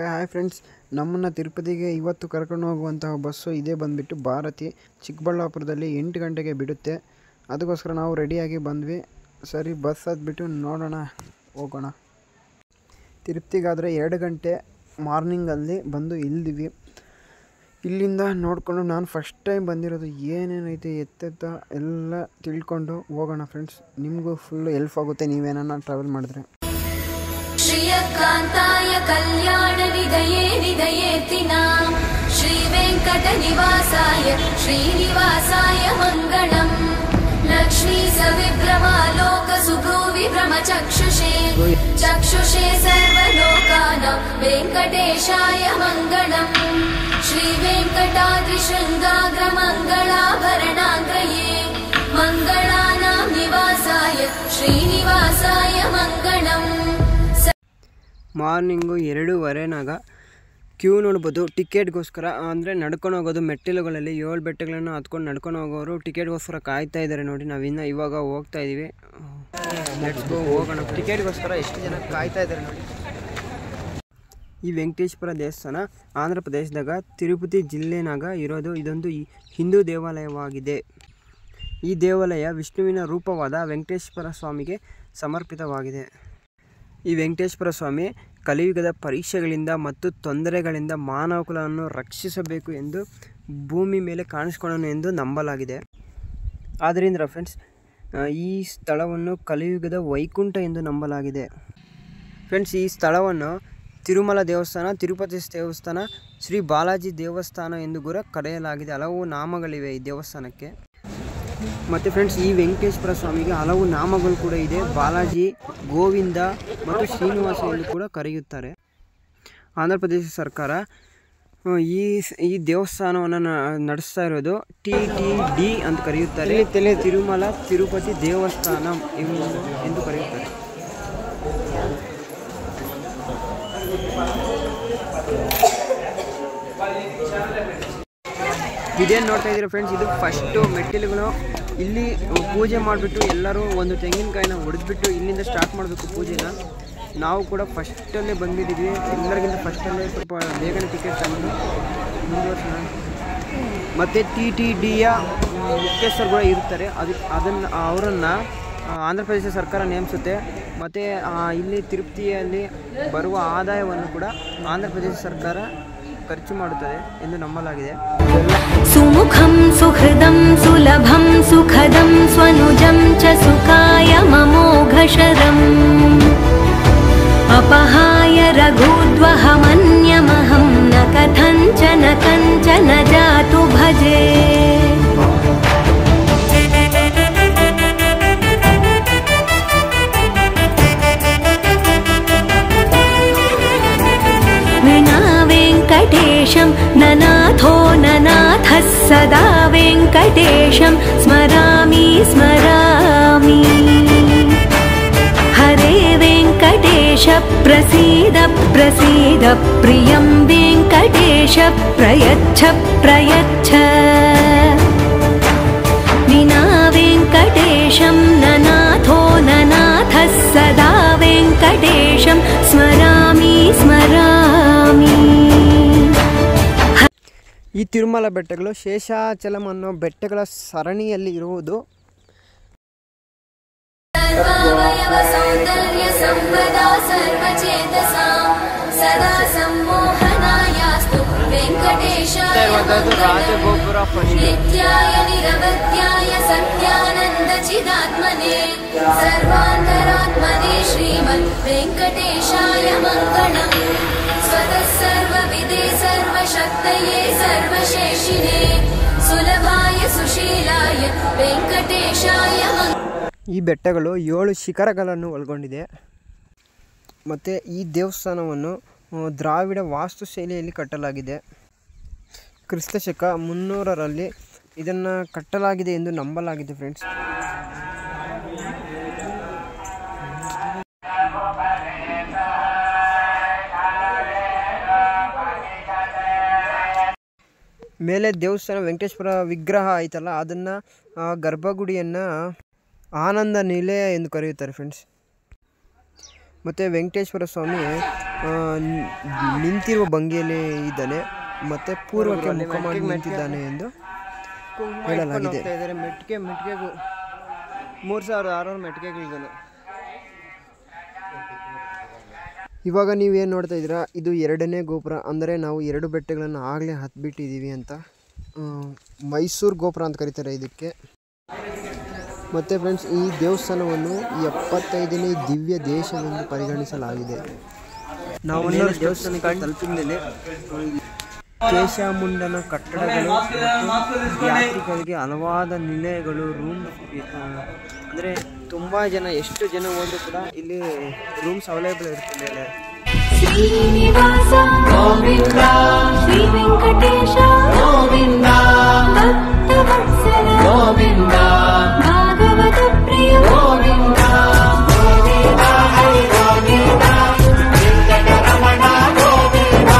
Hi friends, ನಮ್ಮನ್ನು ತಿರುಪತಿಗೆ ಇವತ್ತು ಕರ್ಕೊಂಡು ಹೋಗುವಂತಹ ಬಸ್ಸು ಇದೇ ಬಂದುಬಿಟ್ಟು ಭಾರತಿ. ಚಿಕ್ಕಬಳ್ಳಾಪುರದಲ್ಲಿ 8 ಗಂಟೆಗೆ ಬಿಡುತ್ತೆ. ಅದಕ್ಕೋಸ್ಕರ ನಾವು ರೆಡಿಯಾಗಿ ಬಂದ್ವಿ. ಸರಿ, ಬಸ್ ಹತ್ಬಿಟ್ಟು ನೋಡೋಣ, ಹೋಗೋಣ. ತಿರುಪತಿಗಾದರೆ 2 ಗಂಟೆ ಮಾರ್ನಿಂಗಲ್ಲಿ ಬಂದು ಇಳಿದ್ವಿ. ಇಲ್ಲಿಂದ ನೋಡಿಕೊಂಡು ನಾನು ಫಸ್ಟ್ ಟೈಮ್ ಬಂದಿರೋದು, ಏನೇನೈತೆ ಎತ್ತೆತ್ತ ಎಲ್ಲ ತಿಳ್ಕೊಂಡು ಹೋಗೋಣ ಫ್ರೆಂಡ್ಸ್. ನಿಮಗೂ ಫುಲ್ಲು ಹೆಲ್ಪ್ ಆಗುತ್ತೆ ನೀವೇನ ಟ್ರಾವೆಲ್ ಮಾಡಿದ್ರೆ. श्रियकान्ताय कल्याण निधये निधयेतिनां श्रीवेङ्कटनिवासाय श्रीनिवासाय मङ्गलम् लक्ष्मी सविभ्रमालोक सुभ्रूविभ्रमचक्षुषे चक्षुषे सर्वलोकानां वेङ्कटेशाय मङ्गलम् श्रीवेङ्कटाद्रिशृङ्गाग्रमङ्गलाभरणाङ्गये मङ्गलानां निवासाय श्रीनिवासाय मङ्गलम्. ಮಾರ್ನಿಂಗು 2:15 ಕ್ಯೂ ನೋಡ್ಬೋದು. ಟಿಕೆಟ್ಗೋಸ್ಕರ ಅಂದರೆ ನಡ್ಕೊಂಡು ಹೋಗೋದು ಮೆಟ್ಟಿಲುಗಳಲ್ಲಿ 7 ಬೆಟ್ಟಗಳನ್ನು ಹತ್ಕೊಂಡು ನಡ್ಕೊಂಡು ಹೋಗೋರು ಟಿಕೆಟ್ಗೋಸ್ಕರ ಕಾಯ್ತಾ ಇದ್ದಾರೆ. ನೋಡಿ, ನಾವಿನ್ನು ಇವಾಗ ಹೋಗ್ತಾ ಇದ್ದೀವಿ. ಲೆಟ್ಸ್ ಗೋ, ಹೋಗೋಣ. ಟಿಕೆಟ್ಗೋಸ್ಕರ ಎಷ್ಟು ಜನ ಕಾಯ್ತಾ ಇದ್ದಾರೆ ನೋಡಿ. ಈ ವೆಂಕಟೇಶ್ವರ ದೇವಸ್ಥಾನ ಆಂಧ್ರ ಪ್ರದೇಶದಾಗ ತಿರುಪತಿ ಜಿಲ್ಲೆನಾಗ ಇರೋದು. ಇದೊಂದು ಹಿಂದೂ ದೇವಾಲಯವಾಗಿದೆ. ಈ ದೇವಾಲಯ ವಿಷ್ಣುವಿನ ರೂಪವಾದ ವೆಂಕಟೇಶ್ವರ ಸ್ವಾಮಿಗೆ ಸಮರ್ಪಿತವಾಗಿದೆ. ಈ ವೆಂಕಟೇಶ್ವರ ಸ್ವಾಮಿ ಕಲಿಯುಗದ ಪರೀಕ್ಷೆಗಳಿಂದ ಮತ್ತು ತೊಂದರೆಗಳಿಂದ ಮಾನವಕುಲವನ್ನು ರಕ್ಷಿಸಬೇಕು ಎಂದು ಭೂಮಿ ಮೇಲೆ ಕಾಣಿಸಿಕೊಳ್ಳೋಣ ಎಂದು ನಂಬಲಾಗಿದೆ. ಆದ್ದರಿಂದ ಫ್ರೆಂಡ್ಸ್, ಈ ಸ್ಥಳವನ್ನು ಕಲಿಯುಗದ ವೈಕುಂಠ ಎಂದು ನಂಬಲಾಗಿದೆ. ಫ್ರೆಂಡ್ಸ್, ಈ ಸ್ಥಳವನ್ನು ತಿರುಮಲ ದೇವಸ್ಥಾನ, ತಿರುಪತಿ ದೇವಸ್ಥಾನ, ಶ್ರೀ ಬಾಲಾಜಿ ದೇವಸ್ಥಾನ ಎಂದು ಕೂಡ ಕರೆಯಲಾಗಿದೆ. ಹಲವು ನಾಮಗಳಿವೆ ಈ ದೇವಸ್ಥಾನಕ್ಕೆ. ಮತ್ತು ಫ್ರೆಂಡ್ಸ್, ಈ ವೆಂಕಟೇಶ್ವರ ಸ್ವಾಮಿಗೆ ಹಲವು ನಾಮಗಳು ಕೂಡ ಇದೆ. ಬಾಲಾಜಿ, ಗೋವಿಂದ ಮತ್ತು ಶ್ರೀನಿವಾಸ ಎಂದು ಕೂಡ ಕರೆಯುತ್ತಾರೆ. ಆಂಧ್ರ ಪ್ರದೇಶ ಸರ್ಕಾರ ಈ ದೇವಸ್ಥಾನವನ್ನು ನಡೆಸ್ತಾ ಇರೋದು TTD ಅಂತ ಕರೆಯುತ್ತಾರೆ. ತಿರುಮಲ ತಿರುಪತಿ ದೇವಸ್ಥಾನ ಎಂದು ಕರೆಯುತ್ತಾರೆ. ಇದೇನು ನೋಡ್ತಾ ಇದ್ದೀರಾ ಫ್ರೆಂಡ್ಸ್, ಇದು ಫಸ್ಟು ಮೆಟ್ಟಿಲುಗಳು. ಇಲ್ಲಿ ಪೂಜೆ ಮಾಡಿಬಿಟ್ಟು ಎಲ್ಲರೂ ಒಂದು ತೆಂಗಿನಕಾಯಿನ ಹೊಡೆದ್ಬಿಟ್ಟು ಇಲ್ಲಿಂದ ಸ್ಟಾರ್ಟ್ ಮಾಡಬೇಕು ಪೂಜೆನ. ನಾವು ಕೂಡ ಫಸ್ಟಲ್ಲೇ ಬಂದಿದ್ದೀವಿ. ಎಲ್ಲರಿಗಿಂತ ಫಸ್ಟಲ್ಲೇ ಸ್ವಲ್ಪ ಬೇಗನೆ ಟಿಕೆಟ್ ತಗೊಂಡು ಮುಂದುವರ್ಸೋಣ. ಮತ್ತು TTDಯ ಮುಖ್ಯಸ್ಥರು ಕೂಡ ಇರ್ತಾರೆ. ಅವರನ್ನು ಆಂಧ್ರ ಪ್ರದೇಶ ಸರ್ಕಾರ ನೇಮಿಸುತ್ತೆ. ಮತ್ತು ಇಲ್ಲಿ ತಿರುಪತಿಯಲ್ಲಿ ಬರುವ ಆದಾಯವನ್ನು ಕೂಡ ಆಂಧ್ರ ಪ್ರದೇಶ ಸರ್ಕಾರ ಖರ್ಚು ಮಾಡುತ್ತದೆ ಎಂದು ನಂಬಲಾಗಿದೆ. ಸುಮುಖಂ ಸುಹೃದಂ ಸುಲಭಂ ಸುಖದಂ ಸ್ವನುಜಂ ಚ ಸುಖಾಯ ಮಮೋಘಶರಂ ಅಪಹಾಯ ರಘೂದ್ವಹಮನ್ಯಮಹಂ ನ ಕಥಂಚನ ಕಂಚನ ಜಾತು ಭಜೆ. वेङ्कटेशं ननाथो ननाथः सदा वेङ्कटेशं स्मरामि स्मरामि. हरे वेङ्कटेश प्रसीद प्रसीद प्रियं वेङ्कटेश प्रयच्छ प्रयच्छ. विना वेङ्कटेशं ननाथो ननाथः सदा वेङ्कटेशं स्मरामि स्मरामि. ಈ ತಿರುಮಲ ಬೆಟ್ಟಗಳು ಶೇಷಾಚಲಂ ಅನ್ನೋ ಬೆಟ್ಟಗಳ ಸರಣಿಯಲ್ಲಿ ಇರುವುದು. ರಾಜಗೋಪುರ ನಿತ್ಯಾಯ ನಿರವಧ್ಯಾಯ ಸತ್ಯಾನಂದ ಚಿದಾತ್ಮನೆ ಸರ್ವಾಂತರಾತ್ಮನೆ ಶ್ರೀಮದ್ ವೆಂಕಟೇಶಾಯ ಮಂಗಳಂ. ಸ್ವತಃ ಸರ್ವವಿದೆ ಸರ್ವಶಕ್ತಯೇ ಸರ್ವಶೇಷಿನೇ ಸುಲಭಾಯ ಸುಶೀಲಾಯ ವೆಂಕಟೇಶಾಯ. ಈ ಬೆಟ್ಟಗಳು 7 ಶಿಖರಗಳನ್ನು ಒಳಗೊಂಡಿದೆ. ಮತ್ತು ಈ ದೇವಸ್ಥಾನವನ್ನು ದ್ರಾವಿಡ ವಾಸ್ತುಶೈಲಿಯಲ್ಲಿ ಕಟ್ಟಲಾಗಿದೆ. ಕ್ರಿಸ್ತಶಕ 300ರಲ್ಲಿ ಇದನ್ನು ಕಟ್ಟಲಾಗಿದೆ ಎಂದು ನಂಬಲಾಗಿದೆ ಫ್ರೆಂಡ್ಸ್. ಮೇಲೆ ದೇವಸ್ಥಾನ ವೆಂಕಟೇಶ್ವರ ವಿಗ್ರಹ ಐತಲ್ಲ, ಅದನ್ನು ಗರ್ಭಗುಡಿಯನ್ನು ಆನಂದ ನಿಲಯ ಎಂದು ಕರೆಯುತ್ತಾರೆ ಫ್ರೆಂಡ್ಸ್. ಮತ್ತು ವೆಂಕಟೇಶ್ವರ ಸ್ವಾಮಿ ನಿಂತಿರುವ ಭಂಗಿಯಲ್ಲಿ ಇದ್ದಾನೆ ಮತ್ತು ಪೂರ್ವಕ್ಕೆ ಮುಖ ಮಾಡಿ ನಿಂತಿದ್ದಾನೆ ಎಂದು ಹೇಳಲಾಗಿದೆ. ಮೆಟ್ಟಿಗೆಗೂ 3600 ಮೆಟ್ಟಿಗೆಗಳಿದ್ದಾನೆ. ಇವಾಗ ನೀವೇನು ನೋಡ್ತಾ ಇದ್ದೀರಾ, ಇದು 2ನೇ ಗೋಪುರ. ಅಂದರೆ ನಾವು 2 ಬೆಟ್ಟಗಳನ್ನು ಆಗಲೇ ಹತ್ಬಿಟ್ಟಿದ್ದೀವಿ ಅಂತ. ಮೈಸೂರು ಗೋಪುರ ಅಂತ ಕರೀತಾರೆ ಇದಕ್ಕೆ. ಮತ್ತು ಫ್ರೆಂಡ್ಸ್, ಈ ದೇವಸ್ಥಾನವನ್ನು 75ನೇ ದಿವ್ಯ ದೇಶವೆಂದು ಪರಿಗಣಿಸಲಾಗಿದೆ. ನಾವು ದೇವಸ್ಥಾನಕ್ಕೆ ತಲುಪಿದ ಮೇಲೆ ಕೇಶಮುಂಡನ ಕಟ್ಟಡಗಳು ಮತ್ತು ಯಾತ್ರಿಕರಿಗೆ ಹಲವಾದ ನಿಲಯಗಳು, ರೂಮ್, ಅಂದರೆ ತುಂಬ ಜನ ಎಷ್ಟು ಜನ ಹೋದರೂ ಕೂಡ ಇಲ್ಲಿ ರೂಮ್ಸ್ ಅವೈಲೇಬಲ್ ಇರ್ತದೆ. ಶ್ರೀನಿವಾಸ ಗೋವಿಂದ, ಶ್ರೀ ವೆಂಕಟೇಶ ಗೋವಿಂದ, ಭಕ್ತವತ್ಸಲ ಗೋವಿಂದ, ಭಾಗವತ ಪ್ರಿಯ ಗೋವಿಂದ, ಗೋವಿಂದ ಹರಿ ಗೋವಿಂದ, ವೆಂಕಟರಮಣ ಗೋವಿಂದ,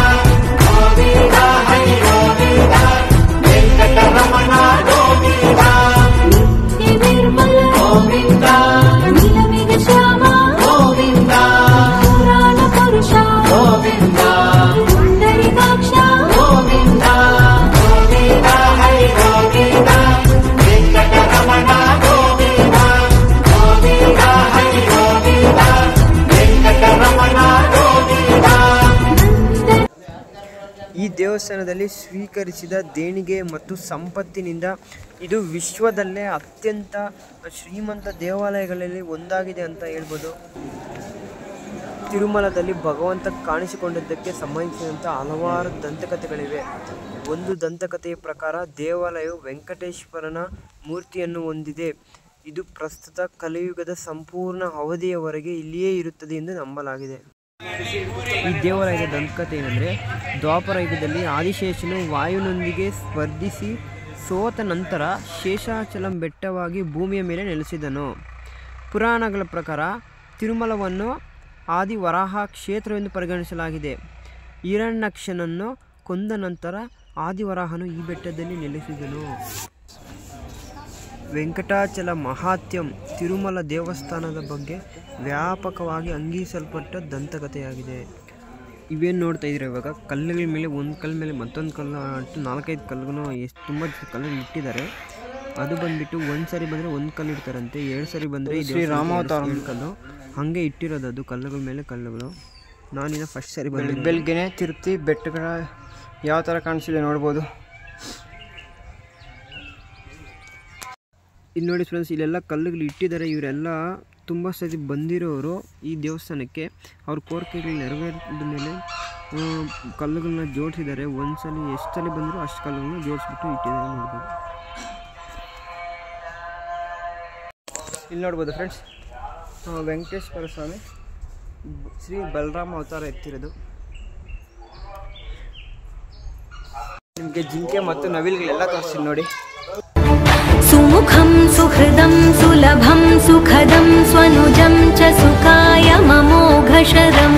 ಗೋವಿಂದ ಹರಿ ಗೋವಿಂದ, ವೆಂಕಟರಮಣ ಗೋವಿಂದ, ನಿತ್ಯ ನಿರ್ಮಲ ಗೋವಿಂದ, ನೀಲಮೇಘ ಶ್ಯಾಮ ಗೋವಿಂದ, ಪುರಾಣ ಪುರುಷ ಗೋವಿಂದ, ಪುಂಡರೀಕಾಕ್ಷ ಗೋವಿಂದ, ಗೋವಿಂದ ಹರಿ ಗೋವಿಂದ, ವೆಂಕಟರಮಣ ಗೋವಿಂದ, ಗೋವಿಂದ ಹರಿ ಗೋವಿಂದ, ವೆಂಕಟರಮಣ ಗೋವಿಂದ. ಈ ದೇವಸ್ಥಾನದಲ್ಲಿ ಸ್ವೀಕರಿಸಿದ ದೇಣಿಗೆ ಮತ್ತು ಸಂಪತ್ತಿನಿಂದ ಇದು ವಿಶ್ವದಲ್ಲೇ ಅತ್ಯಂತ ಶ್ರೀಮಂತ ದೇವಾಲಯಗಳಲ್ಲಿ ಒಂದಾಗಿದೆ ಅಂತ ಹೇಳ್ಬೋದು. ತಿರುಮಲದಲ್ಲಿ ಭಗವಂತ ಕಾಣಿಸಿಕೊಂಡಿದ್ದಕ್ಕೆ ಸಂಬಂಧಿಸಿದಂಥ ಹಲವಾರು ದಂತಕಥೆಗಳಿವೆ. ಒಂದು ದಂತಕಥೆಯ ಪ್ರಕಾರ ದೇವಾಲಯವು ವೆಂಕಟೇಶ್ವರನ ಮೂರ್ತಿಯನ್ನು ಹೊಂದಿದೆ. ಇದು ಪ್ರಸ್ತುತ ಕಲಿಯುಗದ ಸಂಪೂರ್ಣ ಅವಧಿಯವರೆಗೆ ಇಲ್ಲಿಯೇ ಇರುತ್ತದೆ ಎಂದು ನಂಬಲಾಗಿದೆ. ಈ ದೇವಾಲಯದ ದಂತಕಥೆ ಏನಂದರೆ, ದ್ವಾಪರ ಯುಗದಲ್ಲಿ ಆದಿಶೇಷನು ವಾಯುವಿನೊಂದಿಗೆ ಸ್ಪರ್ಧಿಸಿ ಸೋತ ನಂತರ ಶೇಷಾಚಲಂ ಬೆಟ್ಟವಾಗಿ ಭೂಮಿಯ ಮೇಲೆ ನೆಲೆಸಿದನು. ಪುರಾಣಗಳ ಪ್ರಕಾರ ತಿರುಮಲವನ್ನು ಆದಿವರಾಹ ಕ್ಷೇತ್ರವೆಂದು ಪರಿಗಣಿಸಲಾಗಿದೆ. ಹಿರಣ್ಯಾಕ್ಷನನ್ನು ಕೊಂದ ನಂತರ ಆದಿವರಾಹನು ಈ ಬೆಟ್ಟದಲ್ಲಿ ನೆಲೆಸಿದನು. ವೆಂಕಟಾಚಲ ಮಹಾತ್ಯಂ ತಿರುಮಲ ದೇವಸ್ಥಾನದ ಬಗ್ಗೆ ವ್ಯಾಪಕವಾಗಿ ಅಂಗೀಕರಿಸಲ್ಪಟ್ಟ ದಂತಕಥೆಯಾಗಿದೆ. ಇವೇನು ನೋಡ್ತಾ ಇದ್ರೆ ಇವಾಗ ಕಲ್ಲುಗಳ ಮೇಲೆ ಒಂದು ಕಲ್ಲು ಮೇಲೆ ಮತ್ತೊಂದು ಕಲ್ಲು ಅಷ್ಟು 4-5 ಕಲ್ಲುಗಳು ಎಷ್ಟು ತುಂಬ ಕಲ್ಲು ಇಟ್ಟಿದ್ದಾರೆ. ಅದು ಬಂದುಬಿಟ್ಟು ಒಂದು ಸರಿ ಬಂದರೆ ಒಂದು ಕಲ್ಲು ಇಡ್ತಾರಂತೆ, 2 ಸರಿ ಬಂದರೆ ಶ್ರೀರಾಮಾವತಾರ ಕಲ್ಲು ಹಾಗೆ ಇಟ್ಟಿರೋದು. ಅದು ಕಲ್ಲುಗಳ ಮೇಲೆ ಕಲ್ಲುಗಳು. ನಾನಿನ್ನ ಫಸ್ಟ್ ಸರಿ ಬಂದು ಬೆಳಗ್ಗೆನೆ ತಿರುಪತಿ ಬೆಟ್ಟಗಳ ಯಾವ ಥರ ಕಾಣಿಸಿದೆ ನೋಡ್ಬೋದು. ಇಲ್ಲಿ ನೋಡಿ ಫ್ರೆಂಡ್ಸ್, ಇಲ್ಲೆಲ್ಲ ಕಲ್ಲುಗಳು ಇಟ್ಟಿದ್ದಾರೆ. ಇವರೆಲ್ಲ ತುಂಬ ಸತಿ ಬಂದಿರೋರು ಈ ದೇವಸ್ಥಾನಕ್ಕೆ. ಅವ್ರ ಕೋರಿಕೆಗಳು ನೆರವೇರಿದ ಮೇಲೆ ಕಲ್ಲುಗಳನ್ನ ಜೋಡಿಸಿದ್ದಾರೆ. ಒಂದು ಸಲ ಎಷ್ಟು ಸಲ ಬಂದರೂ ಅಷ್ಟು ಕಲ್ಲುಗಳನ್ನ ಜೋಡಿಸ್ಬಿಟ್ಟು ಇಟ್ಟಿದ್ದಾರೆ ನೋಡ್ಬೋದು. ಇಲ್ಲಿ ನೋಡ್ಬೋದು ಫ್ರೆಂಡ್ಸ್, ವೆಂಕಟೇಶ್ವರ ಸ್ವಾಮಿ ಶ್ರೀ ಬಲರಾಮ ಅವತಾರ ಎತ್ತಿರೋದು. ನಿಮಗೆ ಜಿಂಕೆ ಮತ್ತು ನವಿಲುಗಳೆಲ್ಲ ತೋರಿಸ್ತೀನಿ ನೋಡಿ. ಸುಮುಖಂ ಸುಹೃದಂ ಸುಲಭಂ ಸುಖದಂ ಸ್ವನುಜಂ ಚ ಸುಖಾಯ ಮಮೋಘಶರಂ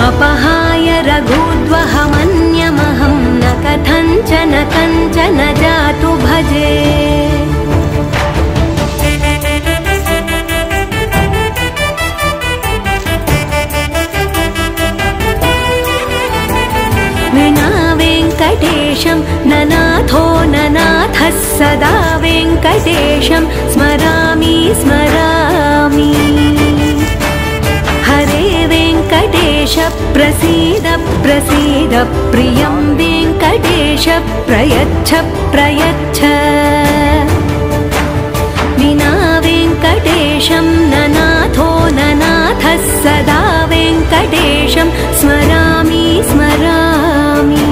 ಅಪಹಾಯ ರಘುದ್ವಹಮನ್ಯಮಹಂ ನ ಕಥಂಚನ ಕಂಚನ ಜಾತು ಭಜೆ. वेङ्कटेशं ननाथो ननाथः सदा वेङ्कटेशं स्मरामि स्मरामि. हरे वेङ्कटेश प्रसीद प्रसीद प्रियं वेङ्कटेश प्रयच्छ प्रयच्छ. विना वेङ्कटेशं ननाथो ननाथः सदा वेङ्कटेशं स्मरामि स्मरामि.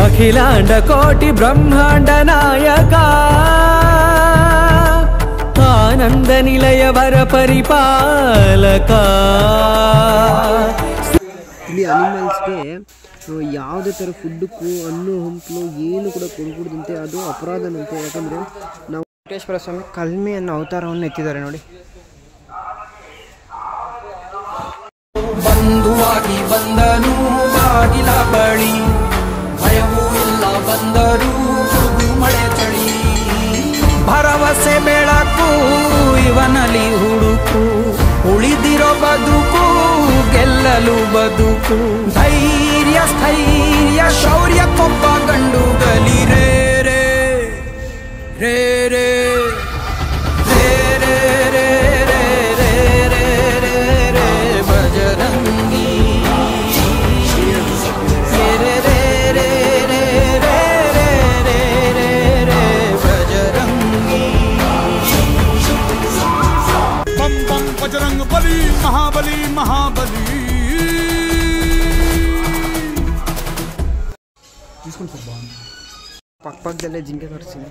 अखिलांड कोटि ब्रह्मांड नायक आनंद निलय वर परिपालक. ಇಲ್ಲಿ ಅನಿಮಲ್ಸ್ಗೆ ಯಾವುದೇ ಥರ ಫುಡ್ಡಕ್ಕೂ ಹಣ್ಣು ಹಂಪಲು ಏನು ಕೂಡ ಕೊಡ್ಬಿಡ್ದಂತೆ, ಅದು ಅಪರಾಧನಂತೆ. ಯಾಕಂದರೆ ನಾವು ವೆಂಕಟೇಶ್ವರ ಸ್ವಾಮಿ ಕಲ್ಮೆಯನ್ನು ಅವತಾರವನ್ನು ಎತ್ತಿದ್ದಾರೆ ನೋಡಿ. ಬಂಧುವಾಗಿ ಬಂದನು ಬಾಗಿಲ ಬಳಿ, ಭಯವೂ ಇಲ್ಲ ಬಂದರು ಮಳೆ ಚಳಿ. ಭರವಸೆ ಬೆಳಕು ಇವನಲ್ಲಿ ಹುಡುಕು, ಉಳಿದಿರೋ ಬದುಕು ಗೆಲ್ಲಲು ಬದುಕು. ಧೈರ್ಯ ಸ್ಥೈರ್ಯ ಶೌರ್ಯಕ್ಕೊಬ್ಬ ಗಂಡು ಗಲಿ ರೇ ರೇ ರೇ ರೇ ರೇ ರೇ ರೇ ರೇ ರೇ ರೇ ರೇ ರೇ ಬಜರಂಗಿ ರೇ ರೇ ರೇ ರೇ ರೇ ರೇ ರೇ ರೇ ರೇ ರೇ ಬಜರಂಗಿ. बम बम बजरंग बली महाबली महाबली. ಪಕ್ಕದಲ್ಲೇ ಜಿಂಕೆ ತೋರಿಸ್ತೀನಿ.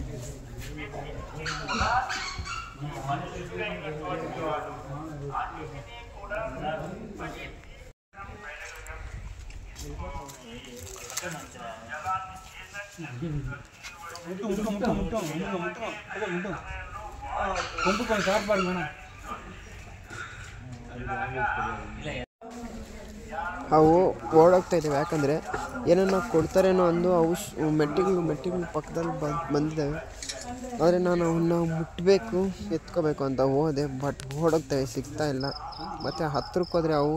ಅವು ಓಡೋಗ್ತಾ ಇದ್ದಾವೆ, ಯಾಕಂದರೆ ಏನನ್ನ ಕೊಡ್ತಾರೇನೋ ಅಂದು ಅವು ಮೆಟ್ಟಿಗಳು ಪಕ್ಕದಲ್ಲಿ ಬಂದಿದ್ದಾವೆ. ಆದರೆ ನಾನು ಅವನ್ನ ಮುಟ್ಟಬೇಕು ಎತ್ಕೋಬೇಕು ಅಂತ ಹೋದೆ, ಬಟ್ ಓಡೋಗ್ತವೆ, ಸಿಗ್ತಾ ಇಲ್ಲ. ಮತ್ತು ಹತ್ರಕ್ಕೆ ಹೋದರೆ ಅವು